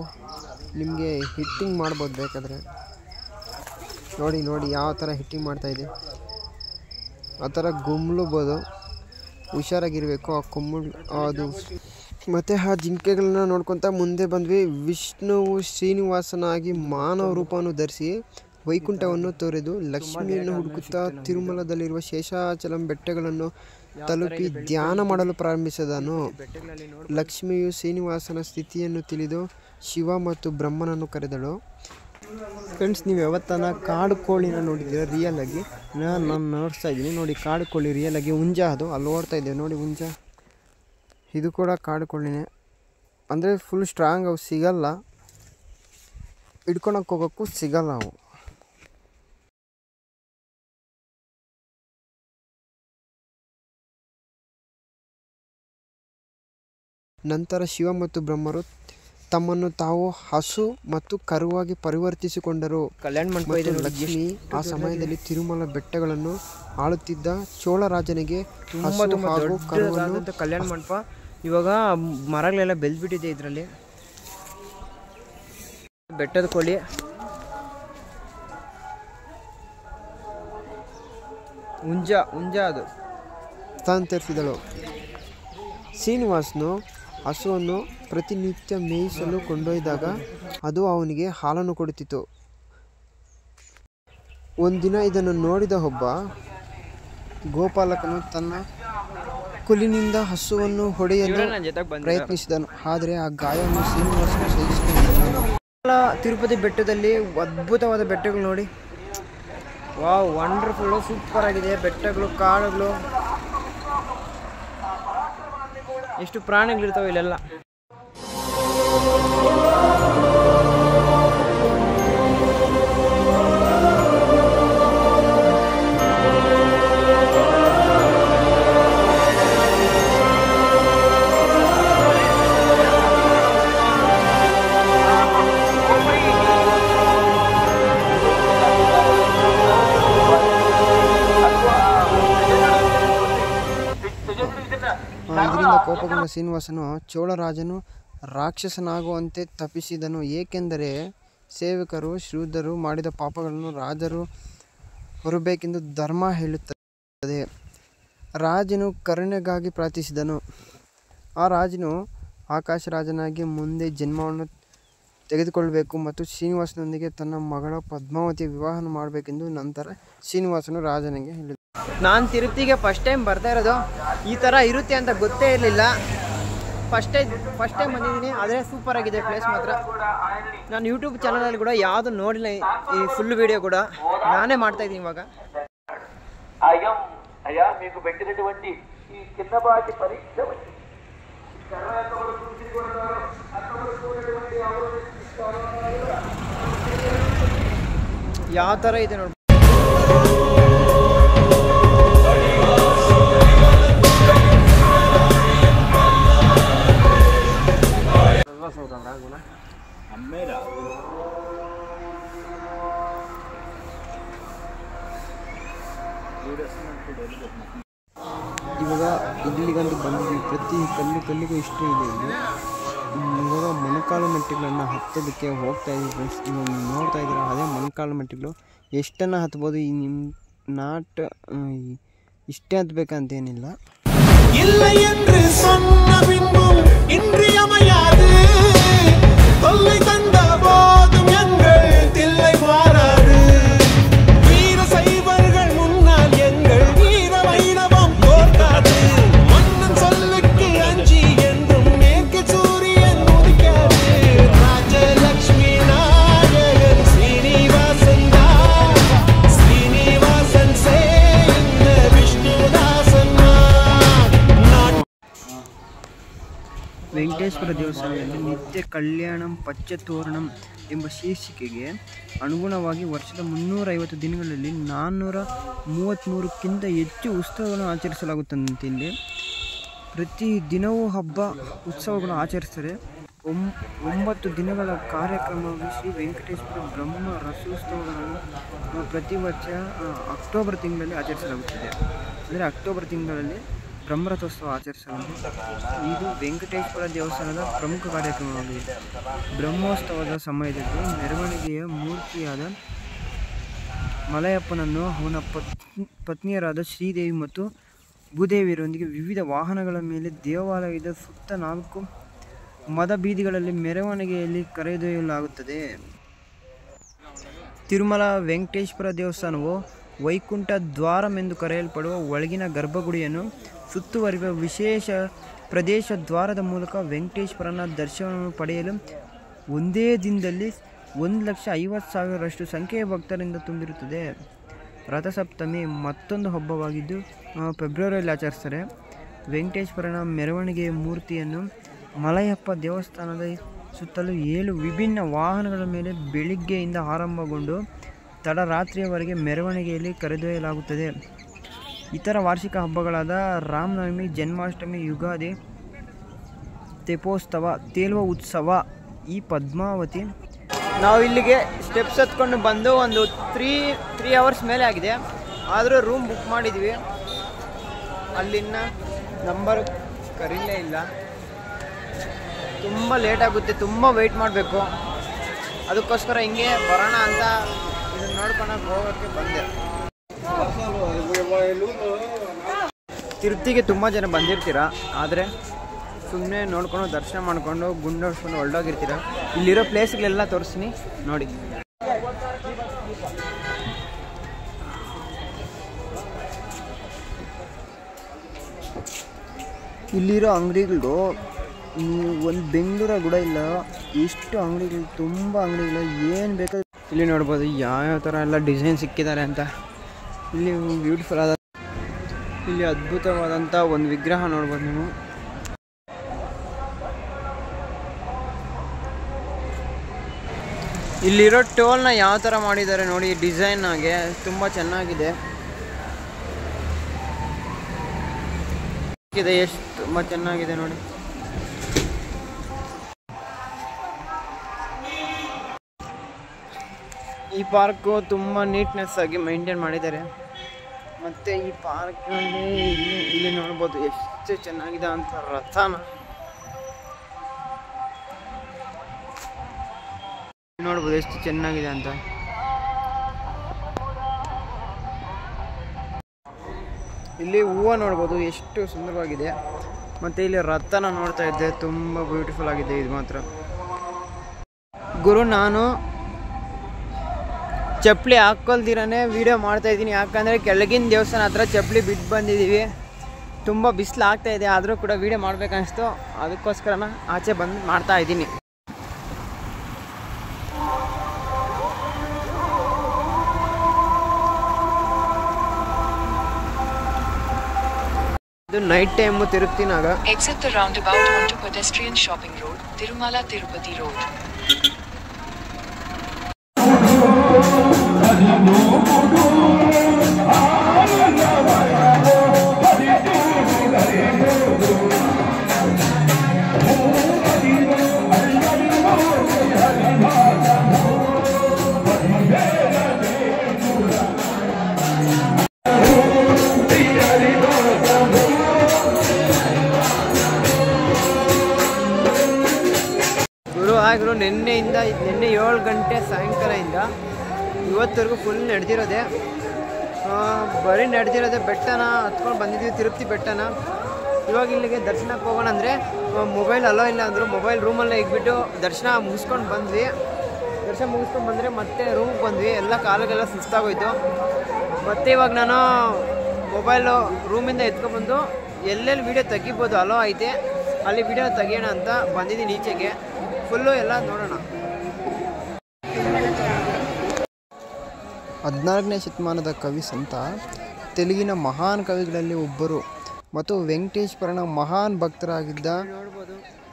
ನಿಮಗೆ ಹಿಟ್ಟಿಂಗ್ ಮಾಡ್ಬೋದು ಬೇಕಾದರೆ. ನೋಡಿ ಯಾವ ಥರ ಹಿಟ್ಟಿಂಗ್ ಮಾಡ್ತಾಯಿದೆ, ಆ ಥರ ಗುಮ್ಲುಬೋದು, ಹುಷಾರಾಗಿರಬೇಕು ಆ ಅದು. ಮತ್ತು ಆ ಜಿಂಕೆಗಳನ್ನ ನೋಡ್ಕೊತ ಮುಂದೆ ಬಂದ್ವಿ. ವಿಷ್ಣುವು ಶ್ರೀನಿವಾಸನಾಗಿ ಮಾನವ ರೂಪವನ್ನು ಧರಿಸಿ ವೈಕುಂಠವನ್ನು ತೊರೆದು ಲಕ್ಷ್ಮಿಯನ್ನು ಹುಡುಕುತ್ತಾ ತಿರುಮಲದಲ್ಲಿರುವ ಶೇಷಾಚಲಂ ಬೆಟ್ಟಗಳನ್ನು ತಲುಪಿ ಧ್ಯಾನ ಮಾಡಲು ಪ್ರಾರಂಭಿಸಿದನು. ಲಕ್ಷ್ಮಿಯು ಶ್ರೀನಿವಾಸನ ಸ್ಥಿತಿಯನ್ನು ತಿಳಿದು ಶಿವ ಮತ್ತು ಬ್ರಹ್ಮನನ್ನು ಕರೆದಳು. ಫ್ರೆಂಡ್ಸ್, ನೀವು ಯಾವತ್ತನ ಕಾಡು ಕೋಳಿನ ನೋಡಿದ್ದೀರ ರಿಯಲ್ ಆಗಿ? ನಾನು ನೋಡ್ತಾ ಇದ್ದೀನಿ ನೋಡಿ, ಕಾಡು ಕೋಳಿ ರಿಯಲ್ ಆಗಿ. ಹುಂಜ ಅದು ಅಲ್ಲಿ ಓಡ್ತಾ ಇದ್ದೇವೆ ನೋಡಿ, ಹುಂಜ. ಇದು ಕೂಡ ಕಾಡು ಕೋಳಿನೇ, ಅಂದರೆ ಫುಲ್ ಸ್ಟ್ರಾಂಗ್. ಅವು ಸಿಗಲ್ಲ, ಹಿಡ್ಕೊಳಕ್ಕೆ ಹೋಗೋಕ್ಕೂ ಸಿಗಲ್ಲ ಅವು. ನಂತರ ಶಿವ ಮತ್ತು ಬ್ರಹ್ಮರು ತಮ್ಮನ್ನು ತಾವು ಹಸು ಮತ್ತು ಕರುವಾಗಿ ಪರಿವರ್ತಿಸಿಕೊಂಡರು. ಕಲ್ಯಾಣ ಮಂಟಪ ಲಕ್ಷ್ಮಿ ಆ ಸಮಯದಲ್ಲಿ ತಿರುಮಲ ಬೆಟ್ಟಗಳನ್ನು ಆಳುತ್ತಿದ್ದ ಚೋಳ ರಾಜನಿಗೆ ಹಾಗೂ ಕರುವನ್ನು. ಕಲ್ಯಾಣ ಮಂಟಪ ಇವಾಗ ಮರಗಳೆಲ್ಲ ಬೆಳೆದ್ಬಿಟ್ಟಿದೆ. ಇದರಲ್ಲಿ ಬೆಟ್ಟದ ಕೋಳಿ ಹುಂಜ ಅದು ತರಿಸಿದಳು. ಶ್ರೀನಿವಾಸನು ಹಸುವನ್ನು ಪ್ರತಿನಿತ್ಯ ಮೇಯಿಸಲು ಕೊಂಡೊಯ್ದಾಗ ಅದು ಅವನಿಗೆ ಹಾಲನ್ನು ಕೊಡುತ್ತಿತ್ತು. ಒಂದಿನ ಇದನ್ನು ನೋಡಿದ ಒಬ್ಬ ಗೋಪಾಲಕನು ತನ್ನ ಕುಲಿನಿಂದ ಹಸುವನ್ನು ಹೊಡೆಯಲು ಪ್ರಯತ್ನಿಸಿದನು. ಆದರೆ ಆ ಗಾಯವನ್ನು ಶ್ರೀನಿವಾಸನು ಸಹಿಸಿಕೊಂಡನು. ತಿರುಪತಿ ಬೆಟ್ಟದಲ್ಲಿ ಅದ್ಭುತವಾದ ಬೆಟ್ಟಗಳು ನೋಡಿ, ವಾವ್, ವಂಡರ್ಫುಲ್ಲು, ಸೂಪರ್ ಆಗಿದೆ ಬೆಟ್ಟಗಳು, ಕಾಡುಗಳು, ಎಷ್ಟು ಪ್ರಾಣಿಗಳಿರ್ತಾವೆ ಇಲ್ಲೆಲ್ಲ. ಇದರಿಂದ ಕೋಪಗೊಂಡ ಶ್ರೀನಿವಾಸನು ಚೋಳರಾಜನು ರಾಕ್ಷಸನಾಗುವಂತೆ ತಪ್ಪಿಸಿದನು. ಏಕೆಂದರೆ ಸೇವಕರು ಶ್ರೀಧರು ಮಾಡಿದ ಪಾಪಗಳನ್ನು ರಾಜರು ಹೊರಬೇಕೆಂದು ಧರ್ಮ ಹೇಳುತ್ತದೆ. ರಾಜನು ಕರುಣೆಗಾಗಿ ಪ್ರಾರ್ಥಿಸಿದನು. ಆ ರಾಜನು ಆಕಾಶರಾಜನಾಗಿ ಮುಂದೆ ಜನ್ಮವನ್ನು ತೆಗೆದುಕೊಳ್ಳಬೇಕು ಮತ್ತು ಶ್ರೀನಿವಾಸನೊಂದಿಗೆ ತನ್ನ ಮಗಳ ಪದ್ಮಾವತಿಯ ವಿವಾಹ ಮಾಡಬೇಕೆಂದು ನಂತರ ಶ್ರೀನಿವಾಸನು ರಾಜನಿಗೆ ಹೇಳಿದ. ನಾನು ತಿರುಪತಿಗೆ ಫಸ್ಟ್ ಟೈಮ್ ಬರ್ತಾ ಇರೋದು. ಈ ಥರ ಇರುತ್ತೆ ಅಂತ ಗೊತ್ತೇ ಇರಲಿಲ್ಲ. ಫಸ್ಟ್ ಟೈಮ್ ಬಂದಿದ್ದೀನಿ. ಆದರೆ ಸೂಪರ್ ಆಗಿದೆ ಪ್ಲೇಸ್ ಮಾತ್ರ. ನಾನು ಯೂಟ್ಯೂಬ್ ಚಾನಲಲ್ಲಿ ಕೂಡ ಯಾವುದು ನೋಡಿಲ್ಲ, ಈ ಫುಲ್ ವಿಡಿಯೋ ಕೂಡ ನಾನೇ ಮಾಡ್ತಾಯಿದ್ದೀನಿ ಇವಾಗ. అయ్యా మీకు పెట్టినటువంటి ఈ చిన్నపాటి పరీక్ష ಯಾವ ಥರ ಇದೆ ನೋಡಿ. ಇವಾಗ ಇಲ್ಲಿಗಂತೂ ಬಂದಿದ್ವಿ. ಪ್ರತಿ ಕಲ್ಲಿಗೂ ಇಷ್ಟು ಇದೆ ಇಲ್ಲಿ. ಇವಾಗ ಮೊಣಕಾಲು ಮೆಟ್ಟಿಗಳನ್ನು ಹತ್ತೋದಕ್ಕೆ ಹೋಗ್ತಾ ಇದ್ದೀವಿ ಫ್ರೆಂಡ್ಸ್. ಇವಾಗ ನೋಡ್ತಾ ಇದ್ದೀರಾ ಅದೇ ಮೊಣಕಾಲು ಮೆಟ್ಟಿಲು. ಎಷ್ಟನ್ನು ಹತ್ಬೋದು, ಈ ಇಷ್ಟೇ ಹತ್ಬೇಕಂತೇನಿಲ್ಲ. இல்லை என்று சொன்ன பின்பும் இன்றியமையாது, தொல்லை தந்த போதும் எங்கள் தில்லை மாறாது. வீர சைவர்கள் முன்னால் எங்கள் வீர வைணவம் தோற்காது. மன்னன் சொல்லுக்கு அஞ்சி என்றும் மேற்கு சூரியன் உதிக்காது. ராஜலட்சுமி நாயகன் ஸ்ரீனிவாசன் தான், ஸ்ரீனிவாசன் சே இந்த விஷ்ணுதாசன். ವೆಂಕಟೇಶ್ವರ ದೇವಸ್ಥಾನದಲ್ಲಿ ನಿತ್ಯ ಕಲ್ಯಾಣಂ ಪಚ್ಚತೋರಣಂ ಎಂಬ ಶೀರ್ಷಿಕೆಗೆ ಅನುಗುಣವಾಗಿ ವರ್ಷದ 350 ದಿನಗಳಲ್ಲಿ 433ಕ್ಕಿಂತ ಹೆಚ್ಚು ಉತ್ಸವಗಳನ್ನು ಆಚರಿಸಲಾಗುತ್ತಂತೆ. ಇಲ್ಲಿ ಪ್ರತಿ ದಿನವೂ ಹಬ್ಬ ಉತ್ಸವಗಳನ್ನು ಆಚರಿಸ್ತಾರೆ. 9 ದಿನಗಳ ಕಾರ್ಯಕ್ರಮವಾಗಿ ಶ್ರೀ ವೆಂಕಟೇಶ್ವರ ಬ್ರಹ್ಮ ರಥೋತ್ಸವಗಳನ್ನು ಪ್ರತಿ ವರ್ಷ ಅಕ್ಟೋಬರ್ ತಿಂಗಳಲ್ಲಿ ಆಚರಿಸಲಾಗುತ್ತದೆ. ಅಂದರೆ ಅಕ್ಟೋಬರ್ ತಿಂಗಳಲ್ಲಿ ಬ್ರಹ್ಮರಥೋತ್ಸವ ಆಚರಿಸಲಾಗುತ್ತದೆ. ಇದು ವೆಂಕಟೇಶ್ವರ ದೇವಸ್ಥಾನದ ಪ್ರಮುಖ ಕಾರ್ಯಕ್ರಮವಾಗಿದೆ. ಬ್ರಹ್ಮೋತ್ಸವದ ಸಮಯದಲ್ಲಿ ಮೆರವಣಿಗೆಯ ಮೂರ್ತಿಯಾದ ಮಲಯಪ್ಪನನ್ನು ಅವನ ಪತ್ನಿಯರಾದ ಶ್ರೀದೇವಿ ಮತ್ತು ಭೂದೇವಿಯರೊಂದಿಗೆ ವಿವಿಧ ವಾಹನಗಳ ಮೇಲೆ ದೇವಾಲಯದ ಸುತ್ತ 4 ಮದ ಬೀದಿಗಳಲ್ಲಿ ಮೆರವಣಿಗೆಯಲ್ಲಿ ಕರೆದೊಯ್ಯಲಾಗುತ್ತದೆ. ತಿರುಮಲ ವೆಂಕಟೇಶ್ವರ ದೇವಸ್ಥಾನವು ವೈಕುಂಠ ದ್ವಾರಂ ಎಂದು ಕರೆಯಲ್ಪಡುವ ಒಳಗಿನ ಗರ್ಭಗುಡಿಯನ್ನು ಸುತ್ತುವರಿಯುವ ವಿಶೇಷ ಪ್ರದೇಶ ದ್ವಾರದ ಮೂಲಕ ವೆಂಕಟೇಶ್ವರನ ದರ್ಶನವನ್ನು ಪಡೆಯಲು ಒಂದೇ ದಿನದಲ್ಲಿ 1,50,000ರಷ್ಟು ಸಂಖ್ಯೆಯ ಭಕ್ತರಿಂದ ತುಂಬಿರುತ್ತದೆ. ರಥಸಪ್ತಮಿ ಮತ್ತೊಂದು ಹಬ್ಬವಾಗಿದ್ದು ಫೆಬ್ರವರಿಯಲ್ಲಿ ಆಚರಿಸ್ತಾರೆ. ವೆಂಕಟೇಶ್ವರನ ಮೆರವಣಿಗೆಯ ಮೂರ್ತಿಯನ್ನು ಮಲಯಪ್ಪ ದೇವಸ್ಥಾನದ ಸುತ್ತಲೂ 7 ವಿಭಿನ್ನ ವಾಹನಗಳ ಮೇಲೆ ಬೆಳಿಗ್ಗೆಯಿಂದ ಆರಂಭಗೊಂಡು ತಡರಾತ್ರಿಯವರೆಗೆ ಮೆರವಣಿಗೆಯಲ್ಲಿ ಕರೆದೊಯ್ಯಲಾಗುತ್ತದೆ. ಇತರ ವಾರ್ಷಿಕ ಹಬ್ಬಗಳಾದ ರಾಮನವಮಿ, ಜನ್ಮಾಷ್ಟಮಿ, ಯುಗಾದಿ, ತೆಪೋತ್ಸವ, ತೇಲುವ ಉತ್ಸವ, ಈ ಪದ್ಮಾವತಿ. ನಾವು ಇಲ್ಲಿಗೆ ಸ್ಟೆಪ್ಸ್ ಹತ್ಕೊಂಡು ಬಂದು ಒಂದು 3 ಅವರ್ಸ್ ಮೇಲೆ ಆಗಿದೆ. ಆದರೂ ರೂಮ್ ಬುಕ್ ಮಾಡಿದ್ವಿ. ಅಲ್ಲಿನ ನಂಬರ್ ಕರೀಲೇ ಇಲ್ಲ. ತುಂಬ ಲೇಟ್ ಆಗುತ್ತೆ, ತುಂಬ ವೆಯ್ಟ್ ಮಾಡಬೇಕು. ಅದಕ್ಕೋಸ್ಕರ ಹಿಂಗೆ ಬರೋಣ ಅಂತ ಇದನ್ನು ನೋಡ್ಕೊಳಕ್ಕೆ ಹೋಗೋಕ್ಕೆ ಬಂದೆ. ತಿರುಪ್ತಿಗೆ ತುಂಬ ಜನ ಬಂದಿರ್ತೀರ, ಆದರೆ ಸುಮ್ಮನೆ ನೋಡ್ಕೊಂಡು ದರ್ಶನ ಮಾಡಿಕೊಂಡು ಗುಂಡೋಡ್ಸ್ಕೊಂಡು ಹೊರಡೋಗಿರ್ತೀರ. ಇಲ್ಲಿರೋ ಪ್ಲೇಸ್ಗಳೆಲ್ಲ ತೋರಿಸ್ತೀನಿ ನೋಡಿ. ಇಲ್ಲಿರೋ ಅಂಗಡಿಗಳು ಒಂದು ಬೆಂಗಳೂರಾಗ ಕೂಡ ಇಲ್ಲ, ಎಷ್ಟು ಅಂಗಡಿಗಳು, ತುಂಬ ಅಂಗಡಿಗಳು, ಏನು ಬೇಕಾದ್ರೆ ಇಲ್ಲಿ ನೋಡ್ಬೋದು. ಯಾವ್ಯಾವ ಥರ ಎಲ್ಲ ಡಿಸೈನ್ ಸಿಕ್ಕಿದ್ದಾರೆ ಅಂತ. ಇಲ್ಲಿ ಬ್ಯೂಟಿಫುಲ್ ಆದ, ಇಲ್ಲಿ ಅದ್ಭುತವಾದಂಥ ಒಂದು ವಿಗ್ರಹ ನೋಡ್ಬೋದು ನೀವು. ಇಲ್ಲಿರೋ ಟೋಲ್ನ ಯಾವ ಥರ ಮಾಡಿದ್ದಾರೆ ನೋಡಿ, ಡಿಸೈನ್ ಆಗಿ ತುಂಬ ಚೆನ್ನಾಗಿದೆ. ಎಷ್ಟು ತುಂಬ ಚೆನ್ನಾಗಿದೆ ನೋಡಿ. ಈ ಪಾರ್ಕು ತುಂಬ ನೀಟ್ನೆಸ್ ಆಗಿ ಮೈಂಟೈನ್ ಮಾಡಿದ್ದಾರೆ. ಮತ್ತು ಈ ಪಾರ್ಕ್ನಲ್ಲಿ ಇಲ್ಲಿ ನೋಡ್ಬೋದು ಎಷ್ಟು ಚೆನ್ನಾಗಿದೆ ಅಂತ. ರಥನ ನೋಡ್ಬೋದು ಎಷ್ಟು ಚೆನ್ನಾಗಿದೆ ಅಂತ. ಇಲ್ಲಿ ಹೂವು ನೋಡ್ಬೋದು ಎಷ್ಟು ಸುಂದರವಾಗಿದೆ. ಮತ್ತು ಇಲ್ಲಿ ರಥನ ನೋಡ್ತಾ ಇದ್ದೆ, ತುಂಬ ಬ್ಯೂಟಿಫುಲ್ ಆಗಿದೆ ಇದು ಮಾತ್ರ. ಗುರು, ನಾನು ಚಪ್ಪಲಿ ಹಾಕೊಳ್ದಿರೇ ವೀಡಿಯೋ ಮಾಡ್ತಾಯಿದ್ದೀನಿ. ಯಾಕಂದರೆ ಕೆಳಗಿನ ದೇವಸ್ಥಾನ ಹತ್ರ ಚಪ್ಪಲಿ ಬಿಟ್ಟು ಬಂದಿದ್ದೀವಿ. ತುಂಬ ಬಿಸಿಲು ಆಗ್ತಾಯಿದೆ, ಆದರೂ ಕೂಡ ವೀಡಿಯೋ ಮಾಡ್ಬೇಕನ್ನಿಸ್ತು. ಅದಕ್ಕೋಸ್ಕರ ಆಚೆ ಬಂದು ಮಾಡ್ತಾಯಿದ್ದೀನಿ. ಇದು ನೈಟ್ ಟೈಮು ತಿರುಪ್ತಿನಾಗ. Exit the roundabout onto pedestrian shopping road, Tirumala Tirupati Road. ನಿನ್ನೆ 7 ಗಂಟೆ ಸಾಯಂಕಾಲದಿಂದ ಇವತ್ತವರೆಗೂ ಫುಲ್ ನಡೆದಿರೋದೆ. ಬರೀ ನಡೆದಿರೋದೆ. ಬೆಟ್ಟನ ಹತ್ಕೊಂಡು ಬಂದಿದ್ದೀವಿ, ತಿರುಪತಿ ಬೆಟ್ಟನ. ಇವಾಗ ಇಲ್ಲಿಗೆ ದರ್ಶನಕ್ಕೆ ಹೋಗೋಣ ಅಂದರೆ ಮೊಬೈಲ್ ಅಲೋ ಇಲ್ಲ ಅಂದರು. ಮೊಬೈಲ್ ರೂಮಲ್ಲೇ ಇಟ್ಬಿಟ್ಟು ದರ್ಶನ ಮುಗಿಸ್ಕೊಂಡು ಬಂದ್ವಿ. ದರ್ಶನ ಮುಗಿಸ್ಕೊಂಡು ಬಂದರೆ ಮತ್ತೆ ರೂಮಿಗೆ ಬಂದ್ವಿ. ಎಲ್ಲ ಕಾಲಿಗೆಲ್ಲ ಸುಸ್ತಾಗೋಯ್ತು. ಮತ್ತು ಇವಾಗ ನಾನು ಮೊಬೈಲು ರೂಮಿಂದ ಎತ್ಕೊಬಂದು ಎಲ್ಲೆಲ್ಲಿ ವೀಡಿಯೋ ತೆಗಿಬೋದು ಅಲೋ ಐತೆ ಅಲ್ಲಿ ವೀಡಿಯೋ ತೆಗಿಯೋಣ ಅಂತ ಬಂದಿದ್ದೀನಿ ಈಚೆಗೆ. ಫುಲ್ಲು ಎಲ್ಲ ನೋಡೋಣ. 14ನೇ ಶತಮಾನದ ಕವಿ ಸಂತ, ತೆಲುಗಿನ ಮಹಾನ್ ಕವಿಗಳಲ್ಲಿ ಒಬ್ಬರು ಮತ್ತು ವೆಂಕಟೇಶ್ವರನ ಮಹಾನ್ ಭಕ್ತರಾಗಿದ್ದ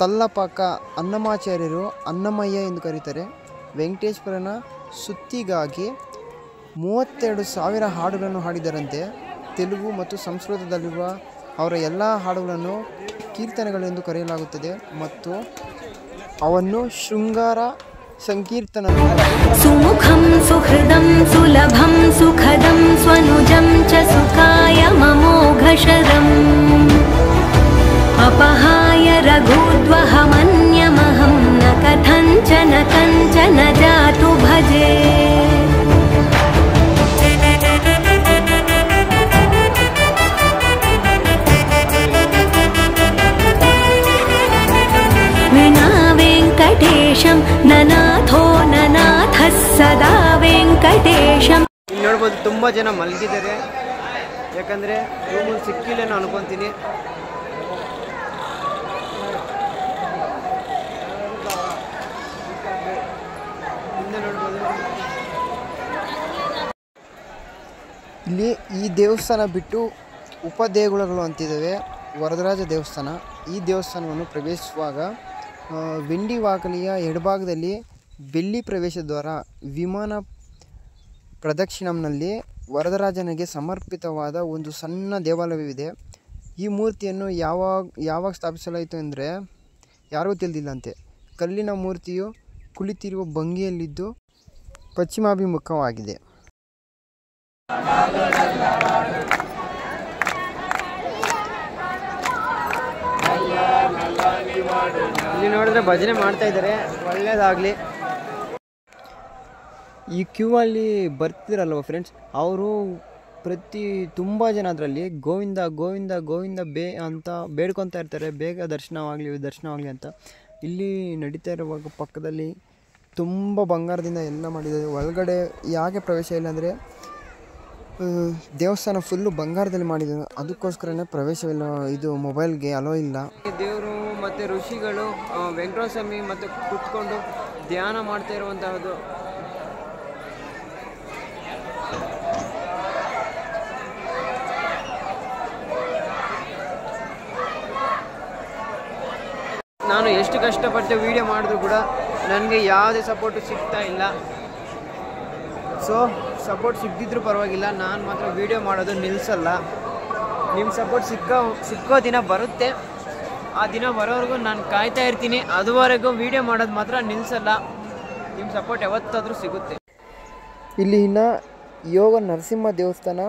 ತಲ್ಲಪಾಕ ಅನ್ನಮಾಚಾರ್ಯರು ಅನ್ನಮಯ್ಯ ಎಂದು ಕರೀತಾರೆ. ವೆಂಕಟೇಶ್ವರನ ಸ್ತುತಿಗಾಗಿ 32,000 ಹಾಡುಗಳನ್ನು ಹಾಡಿದರಂತೆ. ತೆಲುಗು ಮತ್ತು ಸಂಸ್ಕೃತದಲ್ಲಿರುವ ಅವರ ಎಲ್ಲ ಹಾಡುಗಳನ್ನು ಕೀರ್ತನೆಗಳೆಂದು ಕರೆಯಲಾಗುತ್ತದೆ ಮತ್ತು ಅವನ್ನು ಶೃಂಗಾರ ಸಂಕೀರ್ತನ. ಸುಮುಖಂ ಸುಹೃದಂ ಸುಲಭಂ ಸುಖದಂ ಸ್ವನುಜಂ ಚ ಸುಖಾಯ ಮಮೋಘಶರಂ ಅಪಹಾಯ ರಘೂದ್ವಹಮನ್ಯಮಹಂ ನ ಕಥಂಚನ ಕಂಚನ ಜಾತು ಭಜೆ. ವಿನಾ ವೆಂಕಟೇಶಂ ನನಾಥೋ ನನಾಥಃ ಸದಾ ವೆಂಕಟೇಶಂ. ಇಲ್ಲಿ ನೋಡ್ಬೋದು ತುಂಬ ಜನ ಮಲಗಿದ್ದಾರೆ. ಯಾಕಂದರೆ ರೂಮಲ್ಲಿ ಸಿಕ್ಕಿಲ್ಲೇನೋ ಅನ್ಕೊತೀನಿ. ಹಿಂದೆ ನೋಡ್ಬೋದು. ಇಲ್ಲಿ ಈ ದೇವಸ್ಥಾನ ಬಿಟ್ಟು ಉಪದೇಗುಲಗಳು ಅಂತಿದ್ದಾವೆ. ವರದರಾಜ ದೇವಸ್ಥಾನ. ಈ ದೇವಸ್ಥಾನವನ್ನು ಪ್ರವೇಶಿಸುವಾಗ ವೆಂಡಿ ವಾಕಲಿಯ ಎಡಭಾಗದಲ್ಲಿ ಬೆಳ್ಳಿ ಪ್ರವೇಶ ದ್ವಾರ ವಿಮಾನ ಪ್ರದಕ್ಷಿಣಂನಲ್ಲಿ ವರದರಾಜನಿಗೆ ಸಮರ್ಪಿತವಾದ ಒಂದು ಸಣ್ಣ ದೇವಾಲಯವಿದೆ. ಈ ಮೂರ್ತಿಯನ್ನು ಯಾವಾಗ ಸ್ಥಾಪಿಸಲಾಯಿತು ಅಂದರೆ ಯಾರಿಗೂ ತಿಳಿದಿಲ್ಲಂತೆ. ಕಲ್ಲಿನ ಮೂರ್ತಿಯು ಕುಳಿತಿರುವ ಭಂಗಿಯಲ್ಲಿದ್ದು ಪಶ್ಚಿಮಾಭಿಮುಖವಾಗಿದೆ. ಇಲ್ಲಿ ನೋಡಿದ್ರೆ ಭಜನೆ ಮಾಡ್ತಾ ಇದ್ದಾರೆ. ಒಳ್ಳೇದಾಗಲಿ. ಈ ಕ್ಯೂ ಅಲ್ಲಿ ಬರ್ತಿದ್ರಲ್ವ ಫ್ರೆಂಡ್ಸ್, ಅವರು ತುಂಬ ಜನ ಅದರಲ್ಲಿ ಗೋವಿಂದ ಗೋವಿಂದ ಗೋವಿಂದ ಅಂತ ಬೇಡ್ಕೊತಾ ಇರ್ತಾರೆ. ಬೇಗ ದರ್ಶನವಾಗಲಿ ಅಂತ. ಇಲ್ಲಿ ನಡೀತಾ ಇರುವಾಗ ಪಕ್ಕದಲ್ಲಿ ತುಂಬ ಬಂಗಾರದಿಂದ ಎಲ್ಲ ಮಾಡಿದ್ದಾರೆ. ಒಳಗಡೆ ಯಾಕೆ ಪ್ರವೇಶ ಇಲ್ಲ ಅಂದರೆ ದೇವಸ್ಥಾನ ಫುಲ್ಲು ಬಂಗಾರದಲ್ಲಿ ಮಾಡಿದ್ದಾರೆ. ಅದಕ್ಕೋಸ್ಕರನೇ ಪ್ರವೇಶವಿಲ್ಲ. ಇದು ಮೊಬೈಲ್ಗೆ ಅಲೋ ಇಲ್ಲ. ದೇವರು ಮತ್ತು ಋಷಿಗಳು ವೆಂಕಟೇಶ್ವರ ಸ್ವಾಮಿ ಮತ್ತು ಕುತ್ಕೊಂಡು ಧ್ಯಾನ ಮಾಡ್ತಾ ಇರುವಂತಹದ್ದು. ನಾನು ಎಷ್ಟು ಕಷ್ಟಪಟ್ಟು ವಿಡಿಯೋ ಮಾಡಿದ್ರು ಕೂಡ ನನಗೆ ಯಾವುದೇ ಸಪೋರ್ಟು ಸಿಗ್ತಾ ಇಲ್ಲ. ಸೊ ಸಪೋರ್ಟ್ ಸಿಗದಿದ್ರೂ ಪರವಾಗಿಲ್ಲ, ನಾನು ಮಾತ್ರ ವೀಡಿಯೋ ಮಾಡೋದು ನಿಲ್ಲಿಸಲ್ಲ. ನಿಮ್ಮ ಸಪೋರ್ಟ್ ಸಿಕ್ಕೋ ದಿನ ಬರುತ್ತೆ. ಆ ದಿನ ಬರೋವರೆಗೂ ನಾನು ಕಾಯ್ತಾ ಇರ್ತೀನಿ. ಅದುವರೆಗೂ ವೀಡಿಯೋ ಮಾಡೋದು ಮಾತ್ರ ನಿಲ್ಲಿಸಲ್ಲ. ನಿಮ್ಮ ಸಪೋರ್ಟ್ ಯಾವತ್ತಾದರೂ ಸಿಗುತ್ತೆ. ಇಲ್ಲಿ ಇನ್ನು ಯೋಗ ನರಸಿಂಹ ದೇವಸ್ಥಾನ,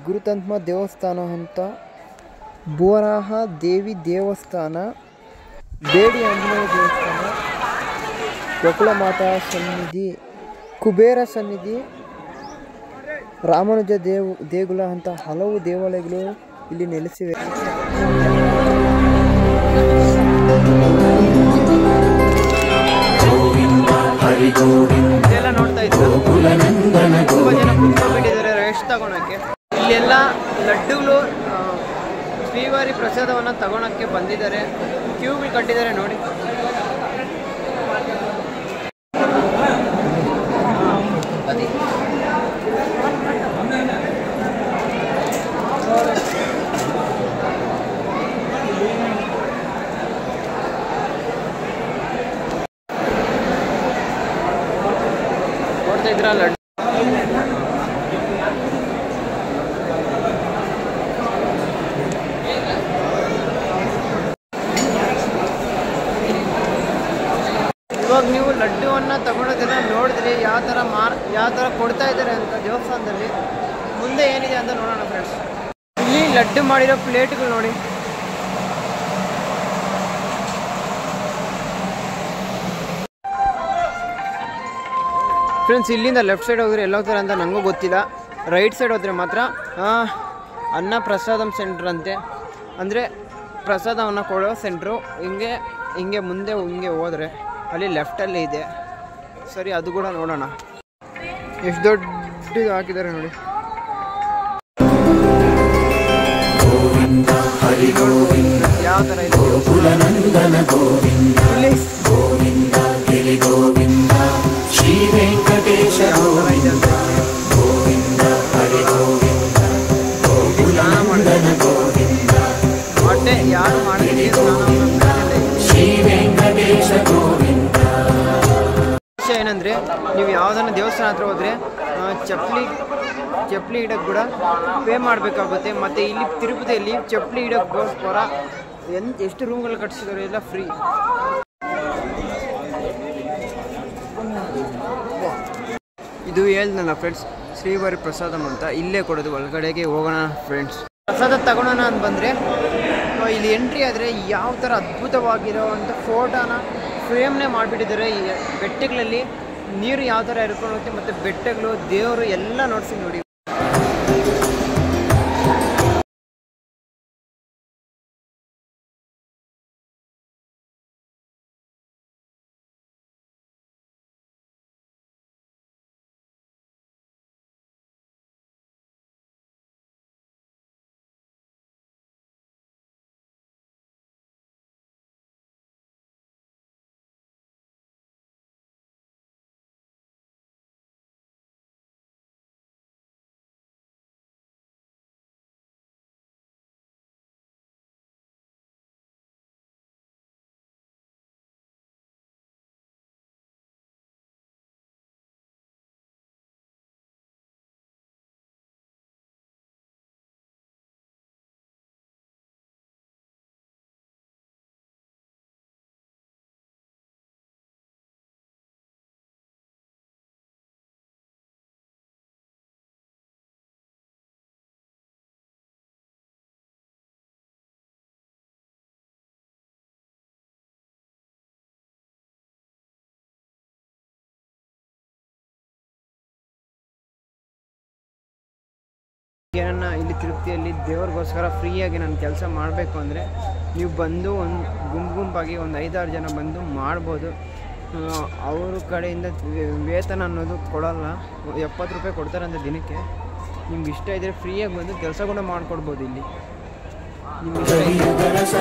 ಗುರುತಂತ್ಮ ದೇವಸ್ಥಾನ ಅಂತ, ಭುವರಾಹ ದೇವಿ ದೇವಸ್ಥಾನ, ಬೇಡಿ ಆಂಜನೇಯ ದೇವಸ್ಥಾನ, ಗೋಕುಲ ಮಾತಾ ಸನ್ನಿಧಿ, ಕುಬೇರ ಸನ್ನಿಧಿ, ರಾಮಾನುಜ ದೇಗುಲ ಅಂತ ಹಲವು ದೇವಾಲಯಗಳು ಇಲ್ಲಿ ನೆಲೆಸಿವೆ. ಇದೆಲ್ಲ ನೋಡ್ತಾ ಇದ್ರು ತುಂಬ ಜನ ಕುತ್ಕೊಂಡ್ಬಿಟ್ಟಿದ್ದಾರೆ ರೆಸ್ಟ್ ತಗೊಳಕ್ಕೆ. ಇಲ್ಲೆಲ್ಲ ಲಡ್ಡುಗಳು ಶ್ರೀವಾರಿ ಪ್ರಸಾದವನ್ನು ತಗೊಳಕ್ಕೆ ಬಂದಿದ್ದಾರೆ. ಕ್ಯೂಗಳು ಕಟ್ಟಿದ್ದಾರೆ ನೋಡಿ. ನೋಡ್ತಾ ಇದ್ರ ಲಡ್ಡು ಇವಾಗ ನೀವು ಲಡ್ಡುವನ್ನು ತಗೊಳೋದೆಲ್ಲ ನೋಡಿದ್ರಿ ಯಾವ ಥರ ಕೊಡ್ತಾ ಇದ್ದಾರೆ ಅಂತ ದೇವಸ್ಥಾನದಲ್ಲಿ. ಮುಂದೆ ಏನಿದೆ ಅಂತ ನೋಡೋಣ ಫ್ರೆಂಡ್ಸ್. ಇಲ್ಲಿ ಲಡ್ಡು ಮಾಡಿರೋ ಪ್ಲೇಟ್ಗಳು ನೋಡಿ. ಫ್ರೆಂಡ್ಸ್ ಇಲ್ಲಿಂದ ಲೆಫ್ಟ್ ಸೈಡ್ ಹೋದರೆ ಎಲ್ಲ ಹೋಗ್ತಾರೆ ಅಂತ ನನಗೂ ಗೊತ್ತಿಲ್ಲ. ರೈಟ್ ಸೈಡ್ ಹೋದರೆ ಮಾತ್ರ ಅನ್ನ ಪ್ರಸಾದಂ ಸೆಂಟ್ರ್ ಅಂತೆ, ಅಂದರೆ ಪ್ರಸಾದವನ್ನು ಕೊಡೋ ಸೆಂಟ್ರು. ಹಿಂಗೆ ಮುಂದೆ ಹೋದರೆ ಅಲ್ಲಿ ಲೆಫ್ಟಲ್ಲಿ ಇದೆ. ಸರಿ, ಅದು ಕೂಡ ನೋಡೋಣ. ಎಷ್ಟು ದೊಡ್ಡದು ಹಾಕಿದ್ದಾರೆ ನೋಡಿ. ಯಾವ ಥರ ಇದೆ ಶ್ರೀ ವೆಂಕಟೇಶ ಹೊಟ್ಟೆ ಯಾರು ಮಾಡಿದ್ರೆ ಶ್ರೀ ವೆಂಕಟೇಶ ಗೋವಿಂದ. ವಿಷಯ ಏನಂದರೆ, ನೀವು ಯಾವುದನ್ನ ದೇವಸ್ಥಾನ ಹತ್ರ ಹೋದರೆ ಚಪ್ಪಲಿ ಇಡೋಕ್ಕೆ ಕೂಡ ಪೇ ಮಾಡಬೇಕಾಗುತ್ತೆ. ಮತ್ತು ಇಲ್ಲಿ ತಿರುಪತಿಯಲ್ಲಿ ಚಪ್ಪಲಿ ಇಡೋಕ್ಕೋಸ್ಕರ ಎಷ್ಟು ರೂಮ್ಗಳು ಕಟ್ಸಿದ್ದಾರೆ, ಎಲ್ಲ ಫ್ರೀ. ಇದು ಹೇಳ್ದಲ್ಲ ಫ್ರೆಂಡ್ಸ್, ಶ್ರೀವಾರಿ ಪ್ರಸಾದಂ ಅಂತ ಇಲ್ಲೇ ಕೊಡೋದು. ಒಳಗಡೆಗೆ ಹೋಗೋಣ ಫ್ರೆಂಡ್ಸ್. ಪ್ರಸಾದ ತಗೊಳ್ಳೋಣ ಅಂತ ಬಂದರೆ ಇಲ್ಲಿ ಎಂಟ್ರಿ ಆದರೆ ಯಾವ ಥರ ಅದ್ಭುತವಾಗಿರೋವಂಥ ಫೋಟೋನ ಫ್ರೇಮ್ನೇ ಮಾಡಿಬಿಟ್ಟಿದ್ದಾರೆ. ಈ ಬೆಟ್ಟಗಳಲ್ಲಿ ನೀರು ಯಾವ ಥರ ಇರ್ಕೊಂಡು ಹೋಗುತ್ತೆ, ಮತ್ತು ಬೆಟ್ಟಗಳು, ದೇವರು ಎಲ್ಲ ನೋಡ್ಸಿ ನೋಡಿ. ಏನನ್ನ ಇಲ್ಲಿ ತಿರುಪತಿಯಲ್ಲಿ ದೇವ್ರಿಗೋಸ್ಕರ ಫ್ರೀಯಾಗಿ ನಾನು ಕೆಲಸ ಮಾಡಬೇಕು ಅಂದರೆ ನೀವು ಬಂದು ಒಂದು ಗುಂಪಾಗಿ ಒಂದು 5-6 ಜನ ಬಂದು ಮಾಡ್ಬೋದು. ಅವ್ರ ಕಡೆಯಿಂದ ವೇತನ ಅನ್ನೋದು ಕೊಡೋಲ್ಲ, 70 ರೂಪಾಯಿ ಕೊಡ್ತಾರಂತೆ ದಿನಕ್ಕೆ. ನಿಮ್ಗೆ ಇಷ್ಟ ಇದ್ದರೆ ಫ್ರೀಯಾಗಿ ಬಂದು ಕೆಲಸ ಕೂಡ ಮಾಡಿಕೊಡ್ಬೋದು ಇಲ್ಲಿ. ನಿಮ್ಗೆ ಶ್ರೀ ವೆಂಕಟೇಶ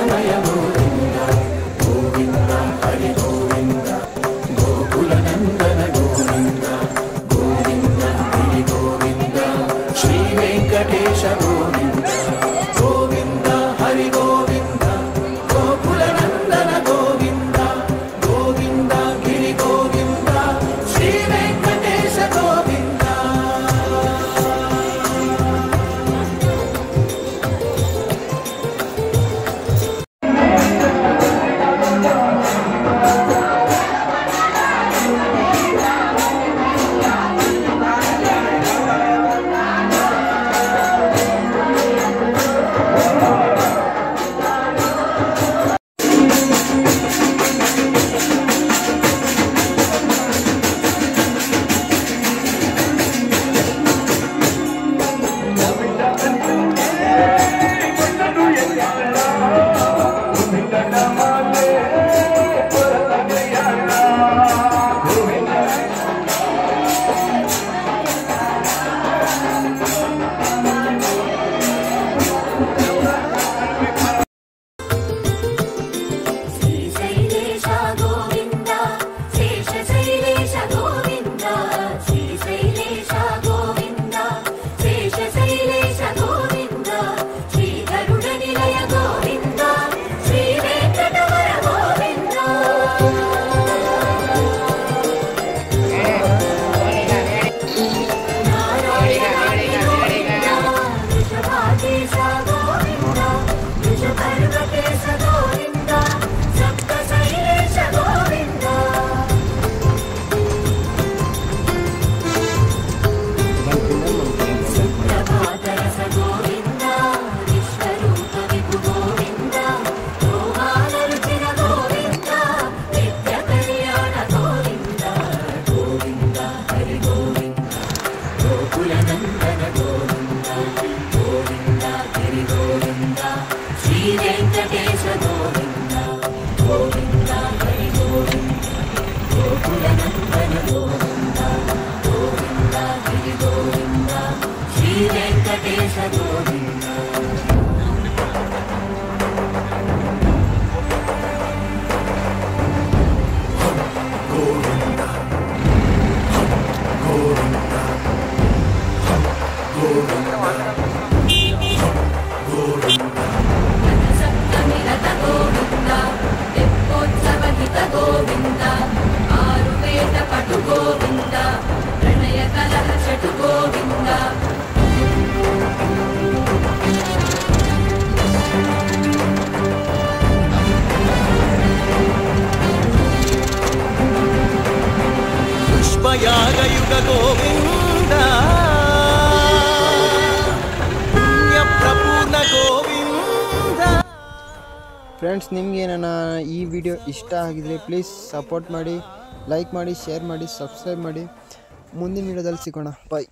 ಗೋವಿಂದ ಗೋವಿಂದ ಹರಿ ಗೋವಿಂದ ಗೋಕುಲ ನಂದನ ಗೋವಿಂದ ಗೋವಿಂದ ಗಿರಿ ಗೋವಿಂದ ಶ್ರೀ ವೆಂಕಟೇಶ ಗೋವಿಂದ. पुष्पयागयुग गोविन्द पुण्यप्रपूर्ण गोविन्द. ಫ್ರೆಂಡ್ಸ್, ನಿಮಗೆ ನನ್ನ ಈ ವಿಡಿಯೋ ಇಷ್ಟ ಆಗಿದರೆ ಪ್ಲೀಸ್ ಸಪೋರ್ಟ್ ಮಾಡಿ, ಲೈಕ್ ಮಾಡಿ, ಶೇರ್ ಮಾಡಿ, ಸಬ್ಸ್ಕ್ರೈಬ್ ಮಾಡಿ. ಮುಂದಿನ ವಿಡಿಯೋದಲ್ಲಿ ಸಿಗೋಣ. ಬಾಯ್.